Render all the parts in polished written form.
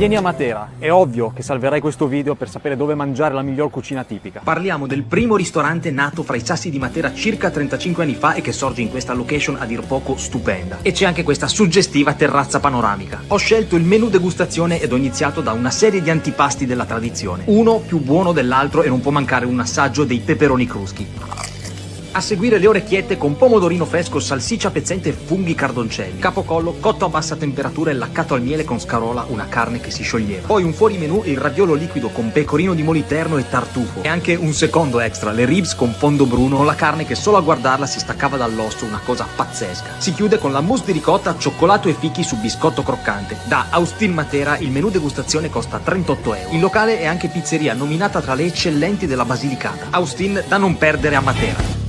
Vieni a Matera, è ovvio che salverai questo video per sapere dove mangiare la miglior cucina tipica. Parliamo del primo ristorante nato fra i sassi di Matera circa 35 anni fa e che sorge in questa location a dir poco stupenda. E c'è anche questa suggestiva terrazza panoramica. Ho scelto il menù degustazione ed ho iniziato da una serie di antipasti della tradizione. Uno più buono dell'altro e non può mancare un assaggio dei peperoni cruschi. A seguire le orecchiette con pomodorino fresco, salsiccia pezzente e funghi cardoncelli. Capocollo cotto a bassa temperatura e laccato al miele con scarola, una carne che si scioglieva. Poi un fuorimenù, il raviolo liquido con pecorino di moliterno e tartufo. E anche un secondo extra, le ribs con fondo bruno, la carne che solo a guardarla si staccava dall'osso, una cosa pazzesca. Si chiude con la mousse di ricotta, cioccolato e fichi su biscotto croccante. Da Austin Matera il menù degustazione costa 38 euro. Il locale è anche pizzeria, nominata tra le eccellenti della Basilicata. Austin da non perdere a Matera.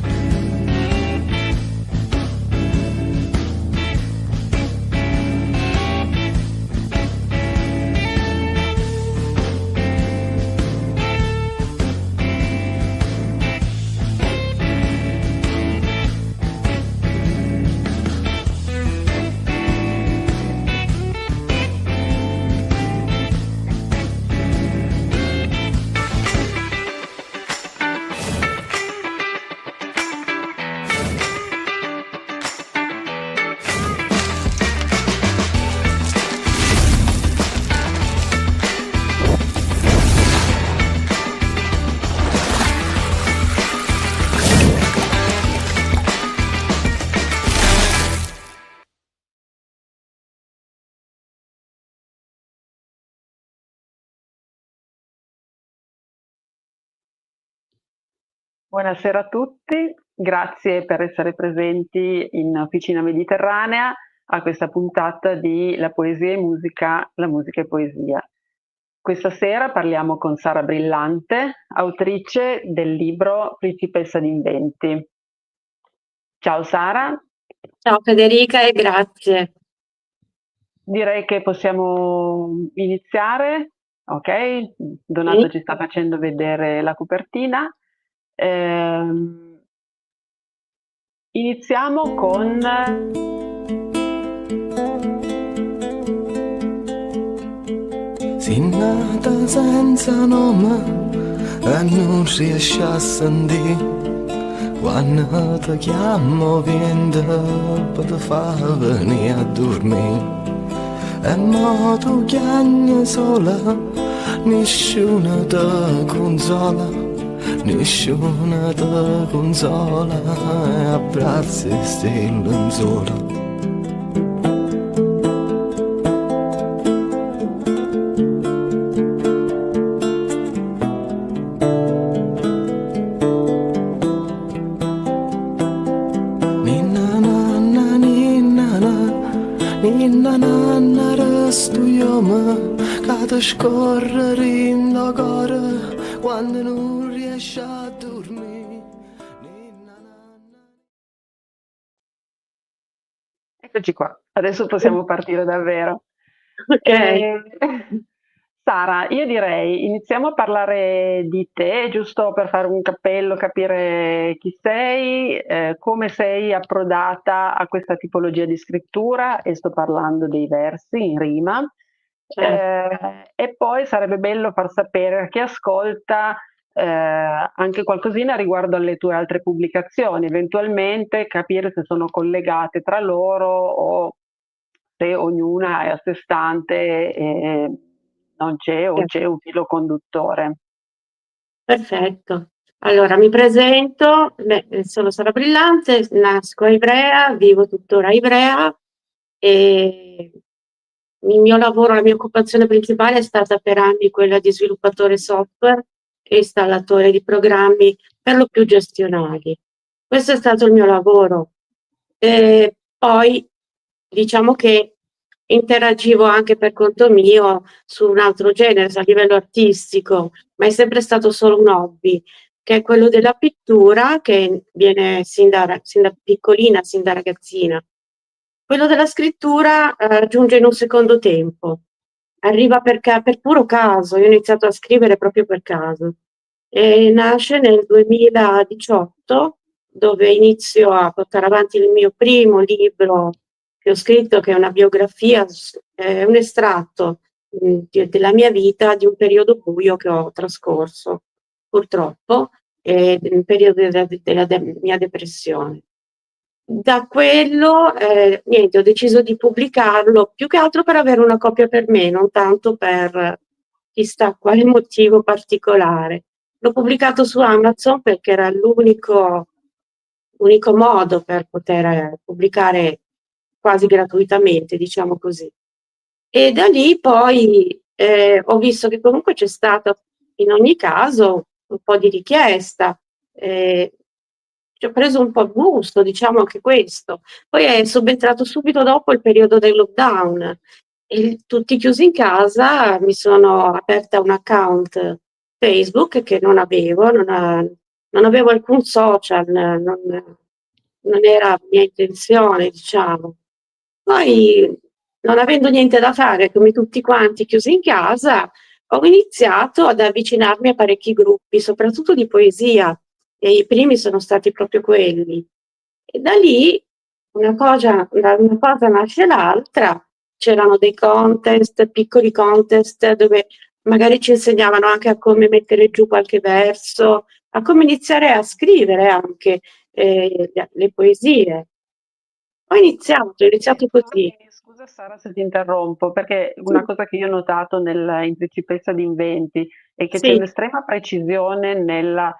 Buonasera a tutti, grazie per essere presenti in Officina Mediterranea a questa puntata di La poesia e musica, la musica e poesia. Questa sera parliamo con Sara Brillante, autrice del libro Principessa d'Inventi. Ciao Sara. Ciao Federica e grazie. Direi che possiamo iniziare, ok? Donato Sì. ci sta facendo vedere la copertina. Iniziamo con Sei nata senza nome e non riesci a sentire quando ti chiamo vieni per ti far venire a dormire. E mo tu chiami sola, nessuno ti consola, nessuno ti consola, e abbracci stai lenzuola. Ninna nanna resto io me che ti scorrere in la cara quando non riesci a dormire. Eccoci qua, adesso possiamo partire davvero. Ok. Sara, io direi iniziamo a parlare di te, giusto per fare un cappello, capire chi sei, come sei approdata a questa tipologia di scrittura, e sto parlando dei versi in rima. E poi sarebbe bello far sapere a chi ascolta anche qualcosina riguardo alle tue altre pubblicazioni, eventualmente capire se sono collegate tra loro o se ognuna è a sé stante e non c'è o c'è un filo conduttore. Perfetto. Allora, mi presento, sono Sara Brillante, nasco a Ivrea, vivo tuttora a Ivrea e il mio lavoro, la mia occupazione principale è stata per anni quella di sviluppatore software e installatore di programmi per lo più gestionali. Questo è stato il mio lavoro. Poi diciamo che interagivo anche per conto mio su un altro genere, a livello artistico, ma è sempre stato solo un hobby, che è quello della pittura, che viene sin da piccolina, sin da ragazzina. Quello della scrittura, giunge in un secondo tempo. Arriva per puro caso, io ho iniziato a scrivere proprio per caso. E nasce nel 2018, dove inizio a portare avanti il mio primo libro che ho scritto, che è una biografia, è un estratto, della mia vita, di un periodo buio che ho trascorso, purtroppo, un periodo della mia depressione. Da quello, niente, ho deciso di pubblicarlo, più che altro per avere una copia per me, non tanto per chissà quale motivo particolare. L'ho pubblicato su Amazon perché era l'unico modo per poter pubblicare quasi gratuitamente, diciamo così. E da lì poi, ho visto che comunque c'è stata in ogni caso un po' di richiesta, ci ho preso un po' gusto, diciamo anche questo. Poi è subentrato subito dopo il periodo del lockdown e tutti chiusi in casa, mi sono aperta un account Facebook che non avevo, non avevo alcun social, non era mia intenzione, diciamo. Poi, non avendo niente da fare, come tutti quanti chiusi in casa, ho iniziato ad avvicinarmi a parecchi gruppi, soprattutto di poesia, e i primi sono stati proprio quelli. E da lì da una cosa nasce l'altra, c'erano dei contest, piccoli contest, dove magari ci insegnavano anche a come mettere giù qualche verso, a come iniziare a scrivere anche, le poesie. Ho iniziato così. Scusa Sara se ti interrompo, perché Sì, una cosa che io ho notato in Principessa d'Inventi è che c'è sì, un'estrema precisione nella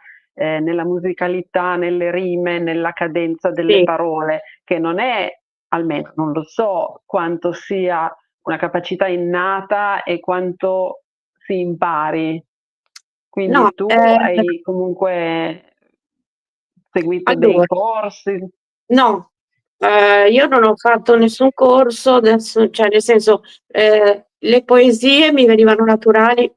musicalità, nelle rime, nella cadenza delle sì. parole, che non è, almeno non lo so quanto sia una capacità innata e quanto si impari. No, Quindi tu hai comunque seguito dei allora, corsi? no, io non ho fatto nessun corso, adesso cioè nel senso, le poesie mi venivano naturali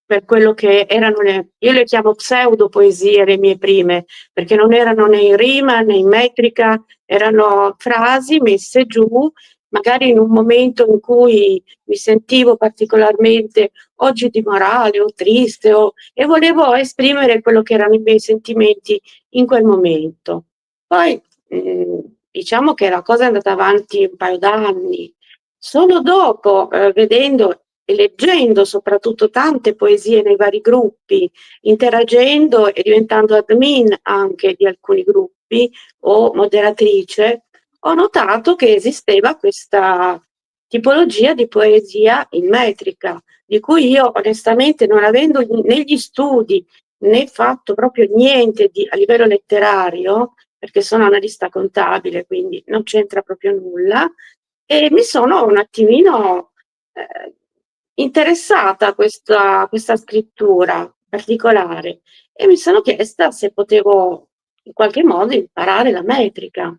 per quello che erano io le chiamo pseudopoesie le mie prime, perché non erano né in rima né in metrica, erano frasi messe giù, magari in un momento in cui mi sentivo particolarmente oggi di morale o triste e volevo esprimere quello che erano i miei sentimenti in quel momento. Poi, diciamo che la cosa è andata avanti un paio d'anni. Solo dopo, vedendo e leggendo soprattutto tante poesie nei vari gruppi, interagendo e diventando admin anche di alcuni gruppi o moderatrice, ho notato che esisteva questa tipologia di poesia in metrica, di cui io onestamente, non avendo né gli studi né fatto proprio niente a livello letterario, perché sono analista contabile, quindi non c'entra proprio nulla, e mi sono un attimino interessata a questa scrittura particolare e mi sono chiesta se potevo in qualche modo imparare la metrica.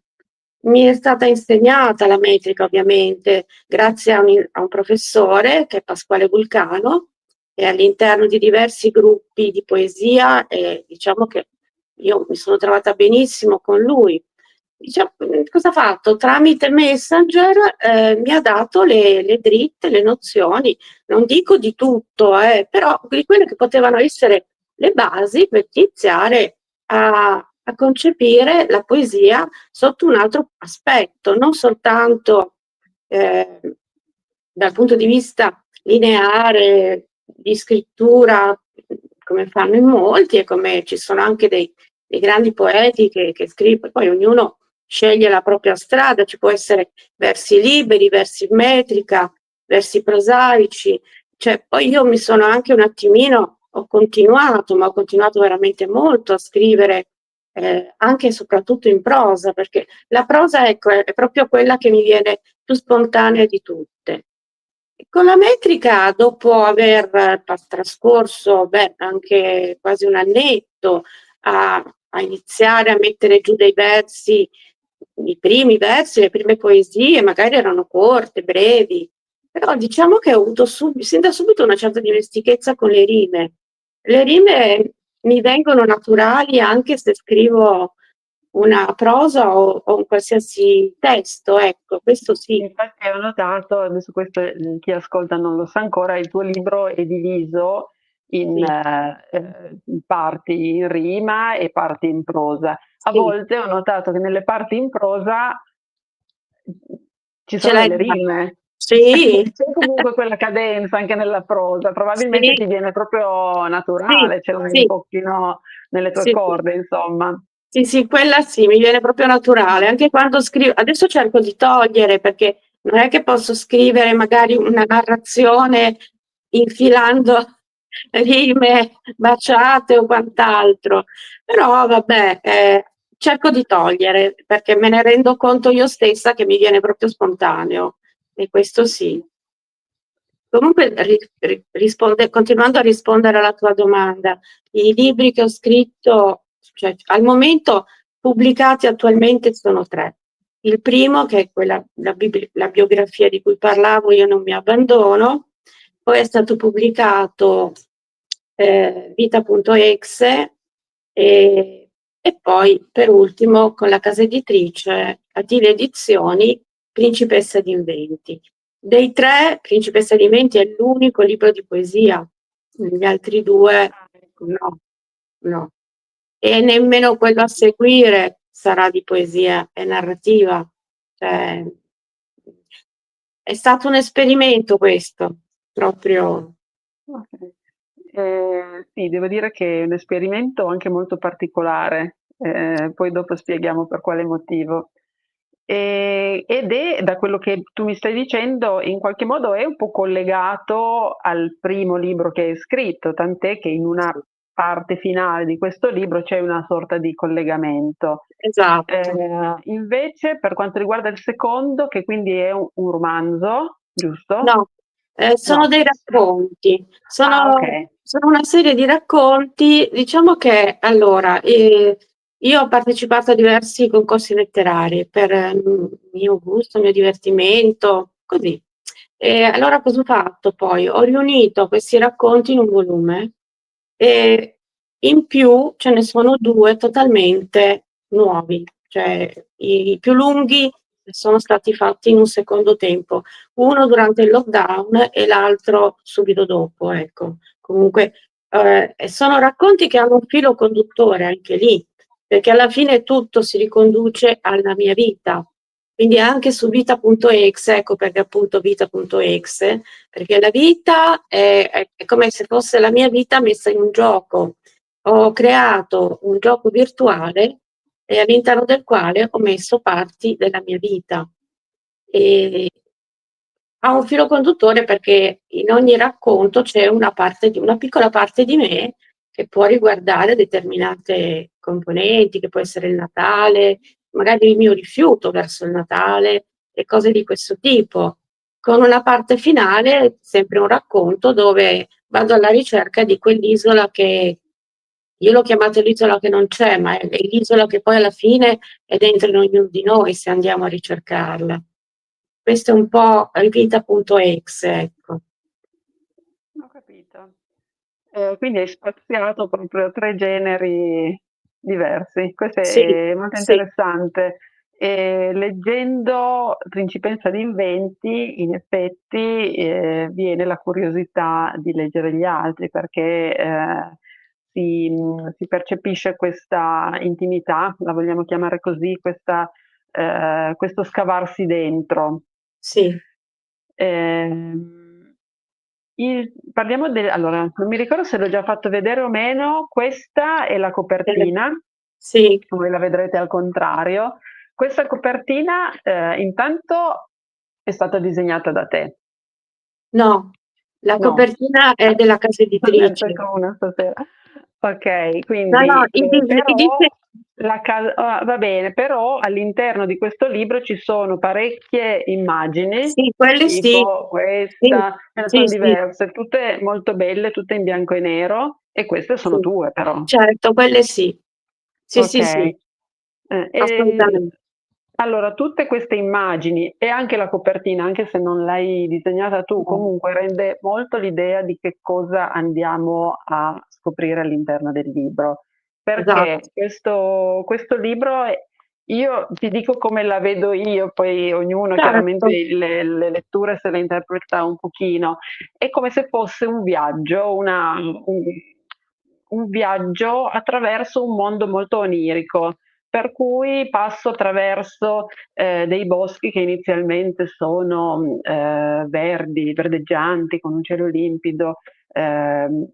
Mi è stata insegnata la metrica ovviamente grazie a un professore che è Pasquale Vulcano, e all'interno di diversi gruppi di poesia e diciamo che io mi sono trovata benissimo con lui. Cosa ha fatto? Tramite Messenger, mi ha dato le dritte, le nozioni, non dico di tutto, però di quelle che potevano essere le basi per iniziare a concepire la poesia sotto un altro aspetto, non soltanto ehm, dal punto di vista lineare, di scrittura, come fanno in molti e come ci sono anche dei grandi poeti che poi ognuno sceglie la propria strada, ci può essere versi liberi, versi in metrica, versi prosaici, cioè poi io mi sono anche un attimino ma ho continuato veramente molto a scrivere, anche e soprattutto in prosa, perché la prosa, ecco, è proprio quella che mi viene più spontanea di tutte. E con la metrica, dopo aver trascorso, anche quasi un annetto a iniziare a mettere giù dei versi i primi versi, le prime poesie magari erano corte, brevi, però diciamo che ho avuto sin da subito una certa dimestichezza con le rime. Le rime mi vengono naturali anche se scrivo una prosa o un qualsiasi testo, ecco, questo sì. Infatti ho notato, adesso questo chi ascolta non lo sa ancora, il tuo libro è diviso in Sì, parti in rima e parti in prosa. A sì, volte ho notato che nelle parti in prosa ci ce sono l'hai delle là. rime. Sì, C'è comunque quella cadenza anche nella prosa, probabilmente sì, ti viene proprio sì, naturale, ce l'hai un sì, pochino nelle tue sì, sì. corde, insomma. Sì, sì, quella sì, mi viene proprio naturale. Anche quando scrivo, adesso cerco di togliere perché non è che posso scrivere magari una narrazione infilando rime baciate o quant'altro, però vabbè, cerco di togliere perché me ne rendo conto io stessa che mi viene proprio spontaneo e questo sì. Comunque, continuando a rispondere alla tua domanda, i libri che ho scritto, cioè al momento pubblicati attualmente sono 3. Il primo, che è quella, la biografia di cui parlavo, Io non mi abbandono, poi è stato pubblicato Vita.exe e poi per ultimo con la casa editrice Attive Edizioni, Principessa d'Inventi. Dei 3, Principessa di Menti è l'unico libro di poesia, gli altri 2 no, no. E nemmeno quello a seguire sarà di poesia, è narrativa. Cioè, è stato un esperimento questo, proprio. Okay. Sì, devo dire che è un esperimento anche molto particolare, poi dopo spieghiamo per quale motivo. Ed è, da quello che tu mi stai dicendo, in qualche modo è un po' collegato al primo libro che hai scritto, tant'è che in una parte finale di questo libro c'è una sorta di collegamento. Esatto. Invece per quanto riguarda il secondo, che quindi è un romanzo, giusto? No, sono No. dei racconti, Ah, sono okay. sono una serie di racconti. Diciamo che allora, io ho partecipato a diversi concorsi letterari per mio gusto, mio divertimento, così. E allora cosa ho fatto poi? Ho riunito questi racconti in un volume e in più ce ne sono 2 totalmente nuovi, cioè i più lunghi sono stati fatti in un secondo tempo, uno durante il lockdown e l'altro subito dopo, ecco. Comunque, e sono racconti che hanno un filo conduttore anche lì, perché alla fine tutto si riconduce alla mia vita. Quindi anche su vita.exe, ecco perché appunto vita.exe, perché la vita è come se fosse la mia vita messa in un gioco. Ho creato un gioco virtuale e all'interno del quale ho messo parti della mia vita. E ha un filo conduttore perché in ogni racconto c'è una piccola parte di me che può riguardare determinate componenti, che può essere il Natale, magari il mio rifiuto verso il Natale e cose di questo tipo. Con una parte finale, sempre un racconto dove vado alla ricerca di quell'isola che io l'ho chiamata l'isola che non c'è, ma è l'isola che poi alla fine è dentro in ognuno di noi se andiamo a ricercarla. Questo è un po' vita.exe, ecco. Ho capito. Quindi hai spaziato proprio 3 generi diversi. Questo Sì, è molto sì, interessante. Leggendo Principessa d'Inventi, in effetti, viene la curiosità di leggere gli altri perché, si percepisce questa intimità, la vogliamo chiamare così, questo scavarsi dentro. sì. Ehm, parliamo allora, non mi ricordo se l'ho già fatto vedere o meno, questa è la copertina, Sì. voi la vedrete al contrario. Questa copertina intanto è stata disegnata da te, No, la no? copertina è della casa editrice. Ecco una stasera. Ok, No, no, quindi i però dise va bene, però all'interno di questo libro ci sono parecchie immagini, sì, quelle sì. tipo Sì, questa, ce ne sì, sono sì, diverse, tutte molto belle, tutte in bianco e nero, e queste sono sì. tue però. Certo, quelle sì. Sì, Ok. sì, sì, E assolutamente. Allora, tutte queste immagini e anche la copertina, anche se non l'hai disegnata tu, comunque rende molto l'idea di che cosa andiamo a scoprire all'interno del libro. Perché Esatto, questo libro, io ti dico come la vedo io, poi ognuno chiaramente certo, le letture se le interpreta un pochino, è come se fosse un viaggio, un viaggio attraverso un mondo molto onirico, per cui passo attraverso dei boschi che inizialmente sono verdi, verdeggianti, con un cielo limpido, ehm,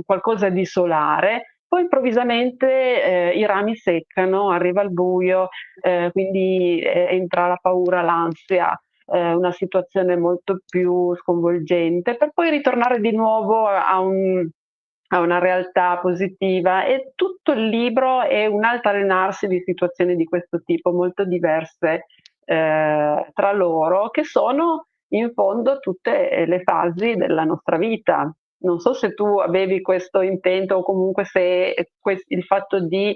qualcosa di solare. Poi improvvisamente i rami seccano, arriva il buio, quindi entra la paura, l'ansia, una situazione molto più sconvolgente, per poi ritornare di nuovo a una realtà positiva, e tutto il libro è un altalenarsi di situazioni di questo tipo, molto diverse tra loro, che sono in fondo tutte le fasi della nostra vita. Non so se tu avevi questo intento, o comunque se il fatto di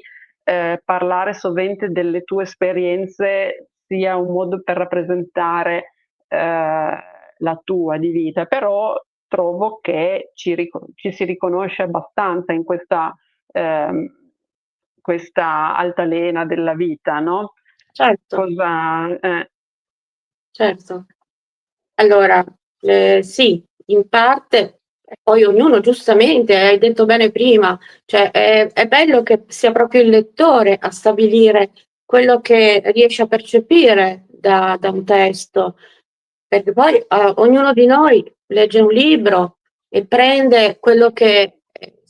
parlare sovente delle tue esperienze sia un modo per rappresentare la tua di vita, però trovo che ci si riconosce abbastanza in ehm, questa altalena della vita, no? certo, Cosa, certo. Allora, sì, in parte, e poi ognuno giustamente, hai detto bene prima, cioè è bello che sia proprio il lettore a stabilire quello che riesce a percepire da un testo, perché poi ognuno di noi legge un libro e prende quello che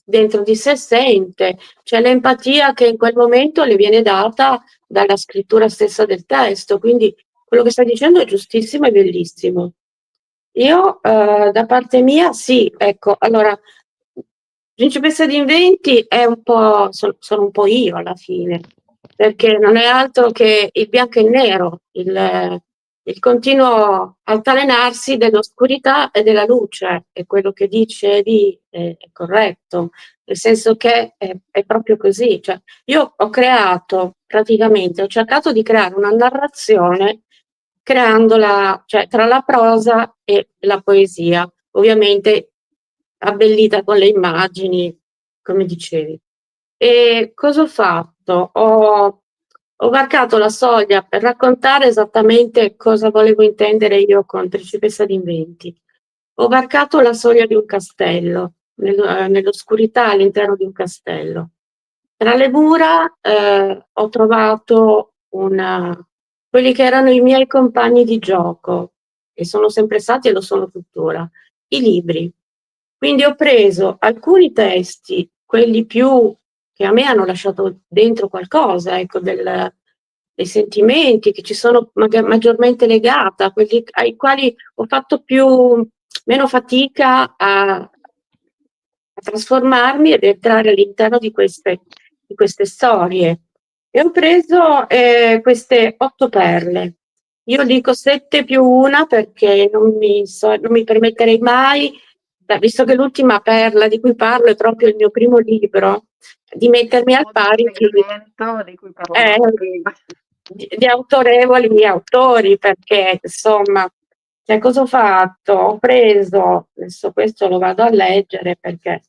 dentro di sé sente, cioè l'empatia che in quel momento le viene data dalla scrittura stessa del testo. Quindi quello che stai dicendo è giustissimo e bellissimo. Io, da parte mia sì, ecco, allora, Principessa d'Inventi è un po' sono un po' io alla fine, perché non è altro che il bianco e il nero, il continuo altalenarsi dell'oscurità e della luce, e quello che dice lì è corretto, nel senso che è proprio così. Cioè, io ho cercato di creare una narrazione creandola, cioè tra la prosa e la poesia, ovviamente abbellita con le immagini, come dicevi. E cosa ho fatto? Ho varcato la soglia per raccontare esattamente cosa volevo intendere io con Principessa d'Inventi. Ho varcato la soglia di un castello, nell'oscurità all'interno di un castello. Tra le mura ho trovato quelli che erano i miei compagni di gioco, e sono sempre stati e lo sono tuttora, i libri. Quindi ho preso alcuni testi, quelli più che a me hanno lasciato dentro qualcosa, ecco, dei sentimenti che ci sono maggiormente legata, quelli ai quali ho fatto meno fatica a trasformarmi ed entrare all'interno di queste storie. E ho preso queste 8 perle. Io dico 7 più 1 perché non mi permetterei mai, visto che l'ultima perla di cui parlo è proprio il mio primo libro, di mettermi al modo pari segreto di cui eh, parlavamo prima. di autorevoli autori, perché insomma, cioè, cosa ho fatto? Ho preso, adesso questo lo vado a leggere perché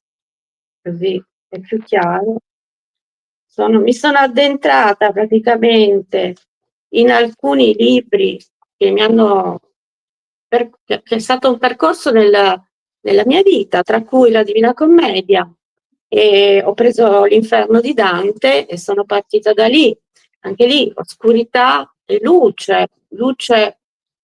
così è più chiaro. Mi sono addentrata praticamente in alcuni libri che mi hanno che è stato un percorso nella mia vita, tra cui la Divina Commedia, e ho preso l'Inferno di Dante e sono partita da lì. Anche lì oscurità e luce, luce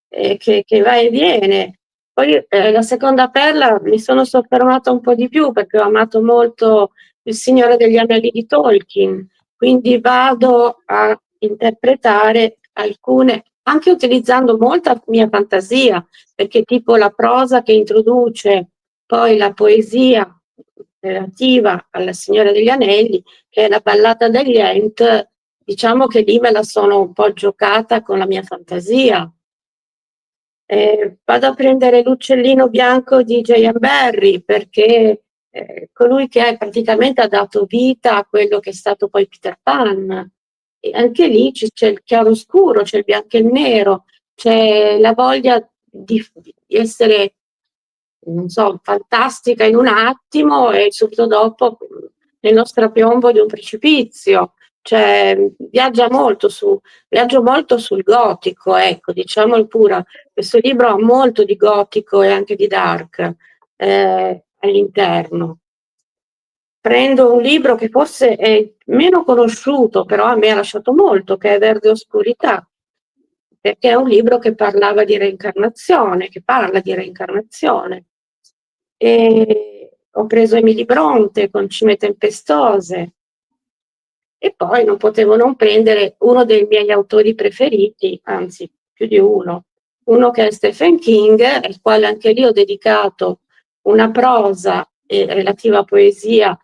che va e viene. Poi la seconda perla mi sono soffermata un po' di più perché ho amato molto Il Signore degli Anelli di Tolkien, quindi vado a interpretare alcune, anche utilizzando molta mia fantasia, perché tipo la prosa che introduce poi la poesia relativa alla Signora degli Anelli, che è la ballata degli Ent, diciamo che lì me la sono un po' giocata con la mia fantasia. Vado a prendere L'uccellino bianco di J.M. Barrie perché colui che praticamente ha dato vita a quello che è stato poi Peter Pan, e anche lì c'è il chiaroscuro, c'è il bianco e il nero, c'è la voglia di essere, non so, fantastica in un attimo e subito dopo nello strapiombo di un precipizio. Cioè, viaggio molto sul gotico, ecco, diciamolo pure. Questo libro ha molto di gotico e anche di dark all'interno. Prendo un libro che forse è meno conosciuto, però a me ha lasciato molto, che è Verde Oscurità, perché è un libro che parlava di reincarnazione, che parla di reincarnazione. E ho preso Emily Bronte con Cime tempestose, e poi non potevo non prendere uno dei miei autori preferiti, anzi più di uno che è Stephen King, al quale anche lì ho dedicato una prosa relativa a poesia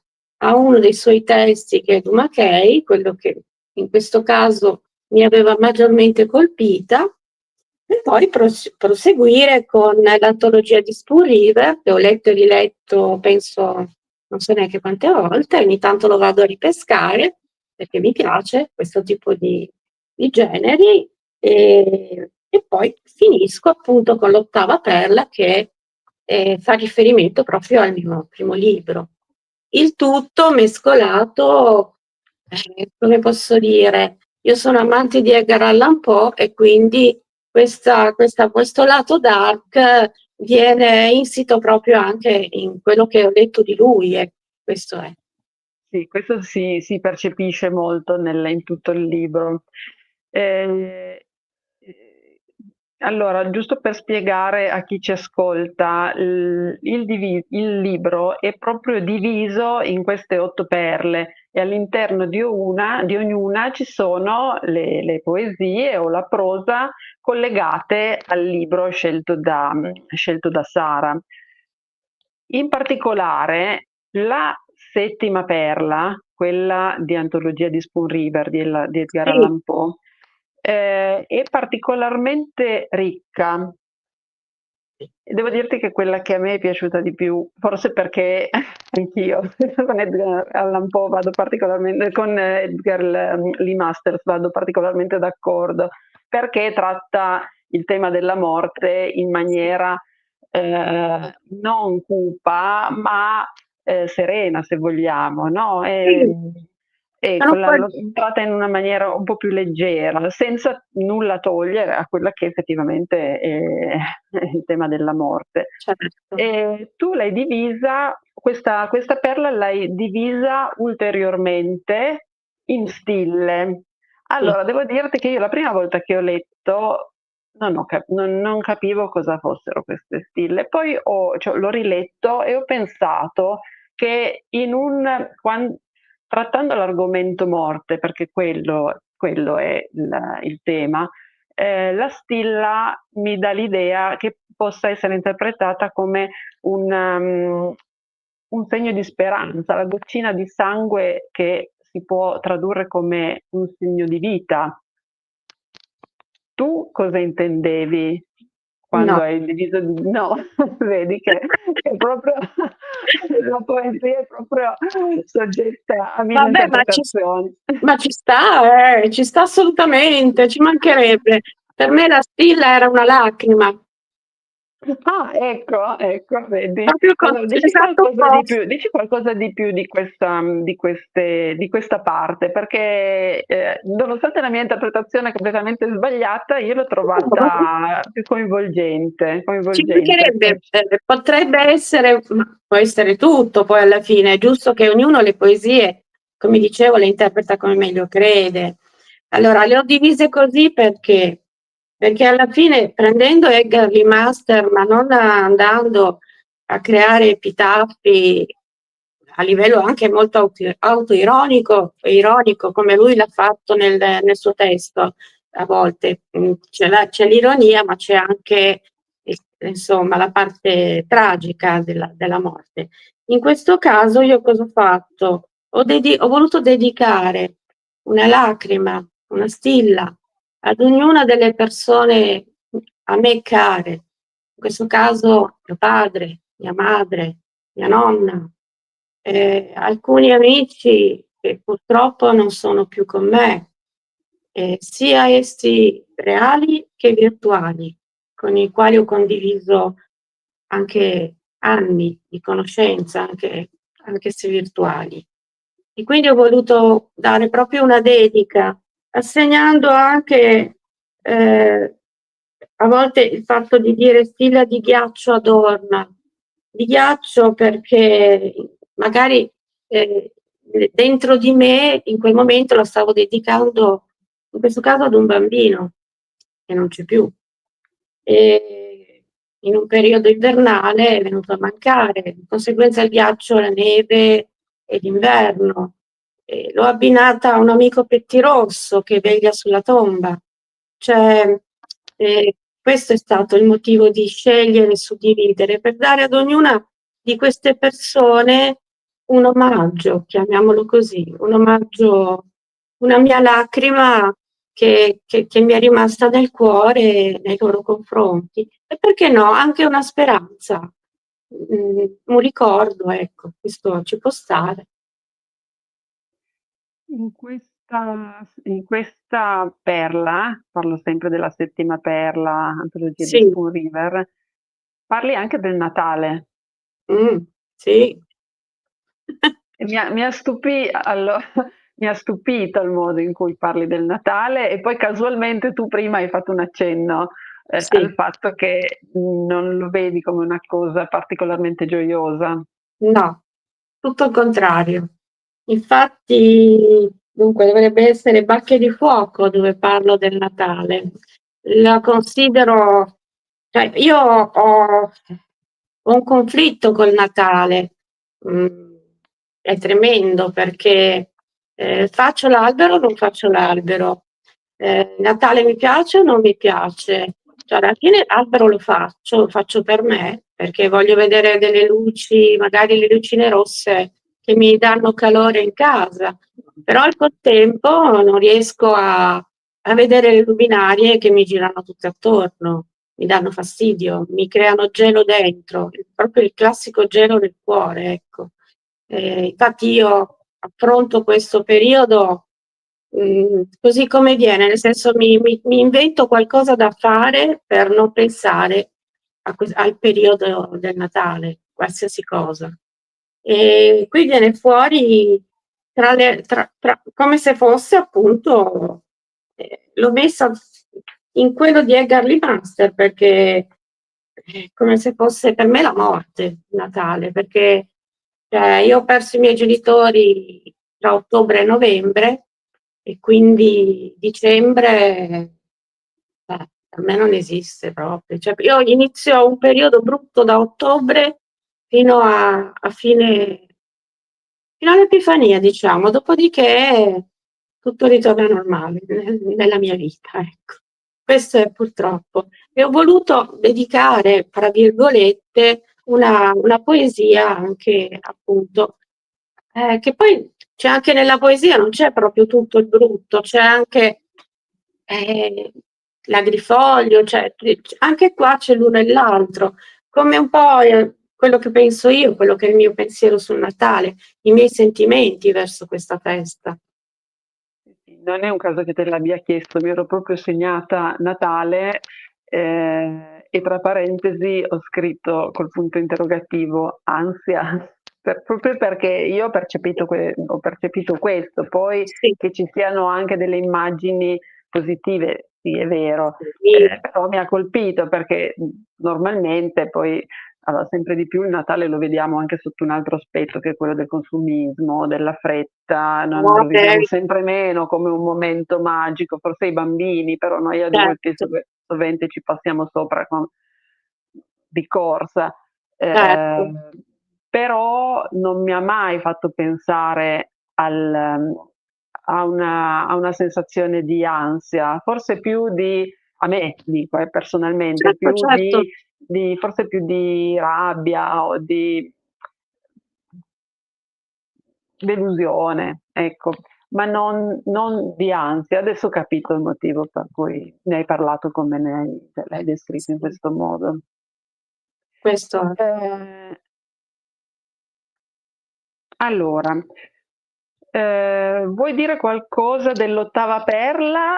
a uno dei suoi testi, che è Duma Kay, quello che in questo caso mi aveva maggiormente colpita, e poi proseguire con l'antologia di Spoon River, che ho letto e riletto, penso, non so neanche quante volte, ogni tanto lo vado a ripescare, perché mi piace questo tipo di generi, e poi finisco appunto con l'Ottava Perla, che fa riferimento proprio al mio primo libro. Il tutto mescolato, come posso dire, io sono amante di Edgar Allan Poe e quindi questo lato dark viene insito proprio anche in quello che ho detto di lui, e questo è. Sì, questo si percepisce molto in tutto il libro. Eh, allora, giusto per spiegare a chi ci ascolta, il libro è proprio diviso in queste 8 perle e all'interno di ognuna ci sono le poesie o la prosa collegate al libro scelto da Sara. In particolare, la settima perla, quella di Antologia di Spoon River di Edgar Sì, Allan Poe, è particolarmente ricca. E devo dirti che quella che a me è piaciuta di più, forse perché anch'io con Edgar Allan Poe vado particolarmente, con Edgar Lee Masters vado particolarmente d'accordo, perché tratta il tema della morte in maniera non cupa, ma serena, se vogliamo, no? sì, E sono lo tratta in una maniera un po' più leggera, senza nulla togliere a quella che effettivamente è il tema della morte. certo. E tu l'hai divisa, questa perla l'hai divisa ulteriormente in stille. Sì. Allora, devo dirti che io la prima volta che ho letto non capivo cosa fossero queste stille. Poi l'ho riletto e ho pensato che trattando l'argomento morte, perché quello è il tema, la stilla mi dà l'idea che possa essere interpretata come un segno di speranza, la goccina di sangue che si può tradurre come un segno di vita. Tu cosa intendevi quando No. hai diviso no, vedi che è proprio la poesia è proprio soggetta a 1000 Vabbè, interpretazioni. ma ci sta assolutamente, ci mancherebbe. Per me la stilla era una lacrima, Ah, ecco, vedi. proprio Allora, l'esatto opposto. dici qualcosa di più di questa parte, perché nonostante la mia interpretazione completamente sbagliata, io l'ho trovata più Ci coinvolgente. mancherebbe, potrebbe essere, ma può essere tutto poi alla fine, è giusto che ognuno le poesie, come dicevo, le interpreta come meglio crede. Allora, le ho divise così perché alla fine, prendendo Edgar Lee Master, ma non andando a creare epitaffi a livello anche molto autoironico e ironico, come lui l'ha fatto nel suo testo, a volte c'è l'ironia, ma c'è anche insomma la parte tragica della morte. In questo caso io cosa ho fatto? Ho voluto dedicare una lacrima, una stilla ad ognuna delle persone a me care, in questo caso mio padre, mia madre, mia nonna, alcuni amici che purtroppo non sono più con me, sia essi reali che virtuali, con i quali ho condiviso anche anni di conoscenza, anche se virtuali. E quindi ho voluto dare proprio una dedica, assegnando anche a volte il fatto di dire stilla di ghiaccio adorna, di ghiaccio perché magari dentro di me in quel momento la stavo dedicando, in questo caso ad un bambino che non c'è più. E in un periodo invernale è venuto a mancare, di conseguenza il ghiaccio, la neve e l'inverno. L'ho abbinata a un amico pettirosso che veglia sulla tomba. Cioè, questo è stato il motivo di scegliere e suddividere, per dare ad ognuna di queste persone un omaggio, chiamiamolo così, un omaggio, una mia lacrima che mi è rimasta nel cuore nei loro confronti. E perché no, anche una speranza, un ricordo, ecco, questo ci può stare. In questa perla, parlo sempre della settima perla, antologia di Sì, Spoon River, parli anche del Natale. sì. E mi ha stupito il modo in cui parli del Natale e poi casualmente tu prima hai fatto un accenno al Sì, fatto che non lo vedi come una cosa particolarmente gioiosa. no, tutto il contrario. Infatti, dunque, dovrebbe essere Bacche di fuoco dove parlo del Natale. La considero, cioè io ho un conflitto col Natale, è tremendo perché faccio l'albero o non faccio l'albero? Natale mi piace o non mi piace? Cioè, alla fine l'albero lo faccio per me, perché voglio vedere delle luci, magari le lucine rosse che mi danno calore in casa, però al contempo non riesco a vedere le luminarie che mi girano tutte attorno, mi danno fastidio, mi creano gelo dentro, proprio il classico gelo nel cuore, ecco. Infatti io affronto questo periodo così come viene, nel senso mi invento qualcosa da fare per non pensare al periodo del Natale, qualsiasi cosa. E qui viene fuori come se fosse appunto, l'ho messa in quello di Edgar Lee Master perché è come se fosse per me la morte, il Natale, perché cioè, io ho perso i miei genitori tra ottobre e novembre e quindi dicembre, per me non esiste proprio. Cioè, io inizio un periodo brutto da ottobre fino a fino all'Epifania, diciamo, dopodiché tutto ritorna normale nella mia vita, ecco. Questo è purtroppo. E ho voluto dedicare, fra virgolette, una poesia anche appunto, che poi c'è anche nella poesia, non c'è proprio tutto il brutto, c'è anche eh, l'agrifoglio, cioè, anche qua c'è l'uno e l'altro, come un po' quello che penso io, quello che è il mio pensiero sul Natale, i miei sentimenti verso questa festa. Non è un caso che te l'abbia chiesto, mi ero proprio segnata Natale e tra parentesi ho scritto col punto interrogativo ansia, proprio perché io ho percepito questo, poi Sì, che ci siano anche delle immagini positive, sì è vero, sì, però mi ha colpito perché normalmente poi allora, sempre di più il Natale lo vediamo anche sotto un altro aspetto che è quello del consumismo, della fretta, lo viviamo vabbè, sempre meno come un momento magico, forse i bambini, però noi adulti certo, sovente ci passiamo sopra di corsa. certo, Però non mi ha mai fatto pensare a una sensazione di ansia, forse più di, a me dico personalmente, certo, più certo. forse più di rabbia o di delusione, ecco, ma non di ansia. Adesso ho capito il motivo per cui ne hai parlato come cioè, l'hai descritto in Sì, questo modo. questo è. Allora, Vuoi dire qualcosa dell'ottava perla?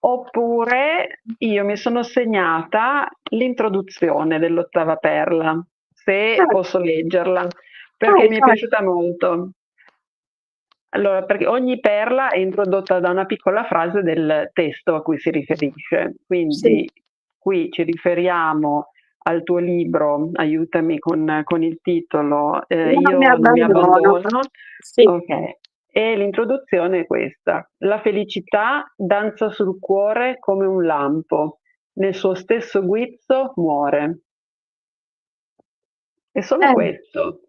Oppure io mi sono segnata l'introduzione dell'ottava perla, se Vai, posso leggerla, perché vai, mi è vai. piaciuta molto. Allora, perché ogni perla è introdotta da una piccola frase del testo a cui si riferisce. Sì, Quindi qui ci riferiamo al tuo libro, aiutami con il titolo, io non mi Io non mi abbandono. abbandono. Sì, Ok. E l'introduzione è questa. La felicità danza sul cuore come un lampo, nel suo stesso guizzo muore. È solo eh, questo.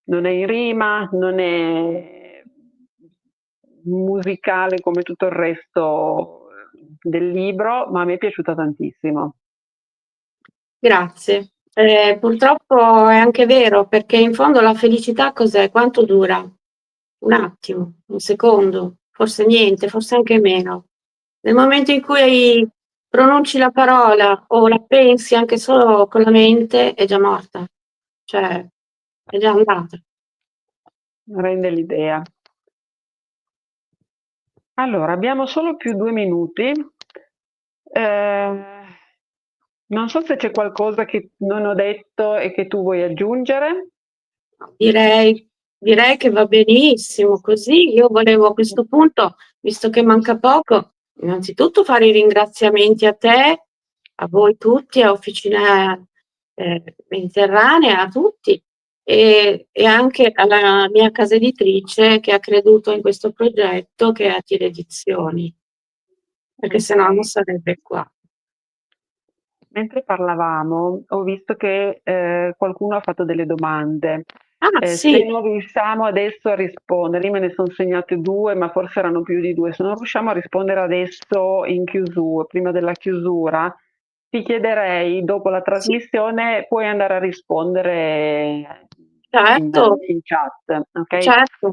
Non è in rima, non è musicale come tutto il resto del libro, ma a me è piaciuta tantissimo. grazie. Purtroppo è anche vero, perché in fondo la felicità cos'è? Quanto dura? Un attimo, un secondo, forse niente, forse anche meno. Nel momento in cui pronunci la parola o la pensi anche solo con la mente, è già morta, cioè è già andata. Rende l'idea. Allora, abbiamo solo più 2 minuti. Non so se c'è qualcosa che non ho detto e che tu vuoi aggiungere. Direi direi che va benissimo così. Io volevo a questo punto, visto che manca poco, innanzitutto fare i ringraziamenti a te, a voi tutti, a Officina, Mediterranea, a tutti, e anche alla mia casa editrice che ha creduto in questo progetto, che è Attira Edizioni, perché se no non Ok. sarebbe qua. Mentre parlavamo, ho visto che qualcuno ha fatto delle domande. Ah Se sì, non riusciamo adesso a rispondere, io me ne sono segnate 2, ma forse erano più di 2. Se non riusciamo a rispondere adesso in chiusura, prima della chiusura, ti chiederei dopo la sì, trasmissione, puoi andare a rispondere in, certo, in chat, ok? certo.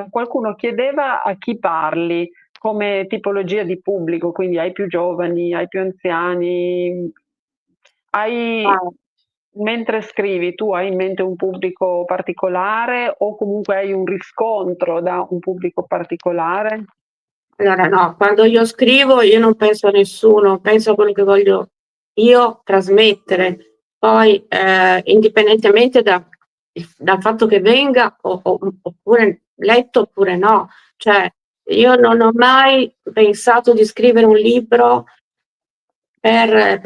Qualcuno chiedeva a chi parli come tipologia di pubblico, quindi ai più giovani, ai più anziani. Hai, Ah. mentre scrivi, tu hai in mente un pubblico particolare o comunque hai un riscontro da un pubblico particolare? Allora no, quando io scrivo io non penso a nessuno, penso a quello che voglio io trasmettere. Poi, indipendentemente dal fatto che venga oppure letto oppure no. Cioè, io non ho mai pensato di scrivere un libro per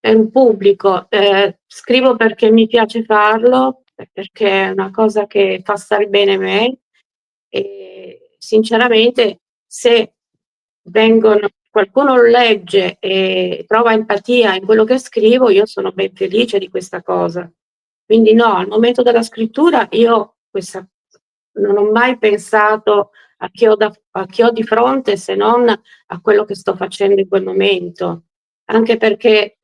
per un pubblico. Scrivo perché mi piace farlo, perché è una cosa che fa star bene me e sinceramente se qualcuno lo legge e trova empatia in quello che scrivo, io sono ben felice di questa cosa. Quindi no, al momento della scrittura io questa non ho mai pensato a chi ho di fronte se non a quello che sto facendo in quel momento. Anche perché,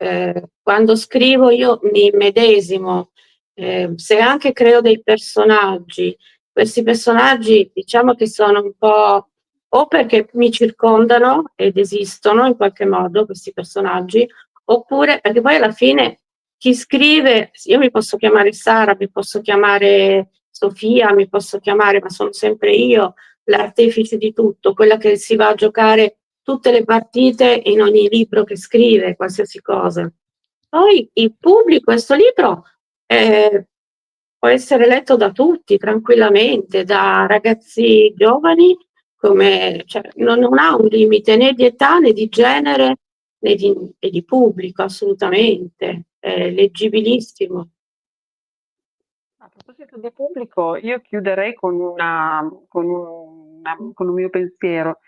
quando scrivo io mi immedesimo, se anche creo dei personaggi, questi personaggi diciamo che sono un po' o perché mi circondano ed esistono in qualche modo questi personaggi, oppure perché poi alla fine chi scrive io mi posso chiamare Sara, mi posso chiamare Sofia, mi posso chiamare ma sono sempre io l'artefice di tutto, quella che si va a giocare tutte le partite in ogni libro che scrive, qualsiasi cosa. Poi il pubblico, questo libro può essere letto da tutti tranquillamente, da ragazzi giovani come, cioè, non ha un limite né di età né di genere né di pubblico, assolutamente. È leggibilissimo. A proposito di pubblico, io chiuderei con un mio pensiero.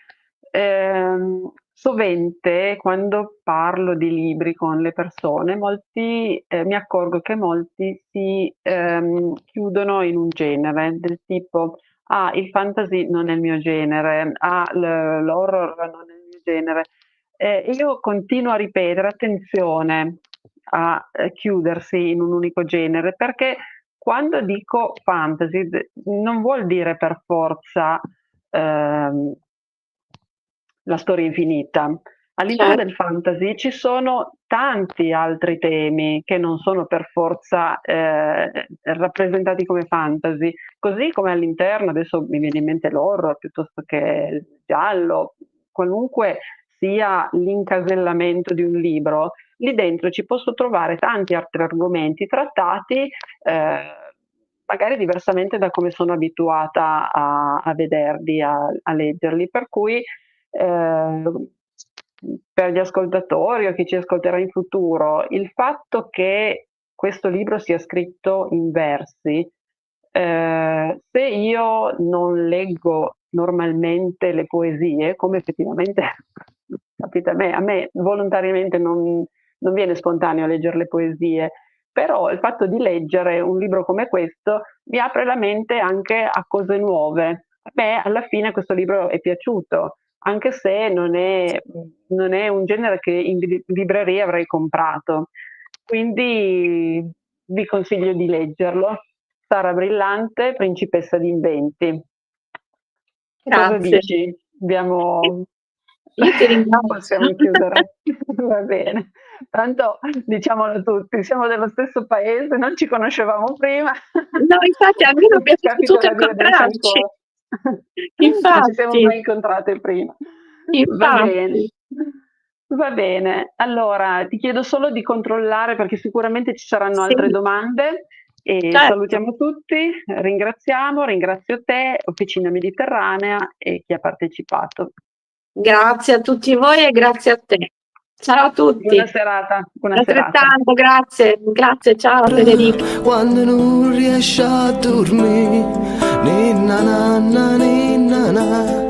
Sovente quando parlo di libri con le persone, mi accorgo che molti si chiudono in un genere, del tipo, ah, il fantasy non è il mio genere, ah, l'horror non è il mio genere. Io continuo a ripetere, attenzione a chiudersi in un unico genere, perché quando dico fantasy non vuol dire per forza ehm, la storia infinita. All'interno Certo. del fantasy ci sono tanti altri temi che non sono per forza rappresentati come fantasy, così come all'interno, adesso mi viene in mente l'horror piuttosto che il giallo, qualunque sia l'incasellamento di un libro, lì dentro ci posso trovare tanti altri argomenti trattati magari diversamente da come sono abituata a vederli, a leggerli, per cui eh, per gli ascoltatori o chi ci ascolterà in futuro, il fatto che questo libro sia scritto in versi, se io non leggo normalmente le poesie, come effettivamente capita a me volontariamente non viene spontaneo leggere le poesie, però il fatto di leggere un libro come questo mi apre la mente anche a cose nuove. A me alla fine questo libro è piaciuto, anche se non è un genere che in libreria avrei comprato. Quindi vi consiglio di leggerlo. Sara Brillante, Principessa d'inventi. Cosa Grazie. dici? Abbiamo... Io ti ringrazio. Possiamo chiudere. Va bene. Tanto diciamolo tutti, siamo dello stesso paese, non ci conoscevamo prima. No, infatti a me non mi è piaciuto Capiterà di vederci incontrarci. ancora. Non ci siamo Infatti, mai incontrate prima. Va bene. infatti. Va bene, allora ti chiedo solo di controllare perché sicuramente ci saranno Sì, altre domande e certo. salutiamo tutti, ringrazio te, Officina Mediterranea e chi ha partecipato. Grazie a tutti voi e grazie a te. Ciao a tutti. Buona serata. Altrettanto, grazie. Grazie, ciao Federica. Quando non riesci a dormire, ninna nanna ninna na.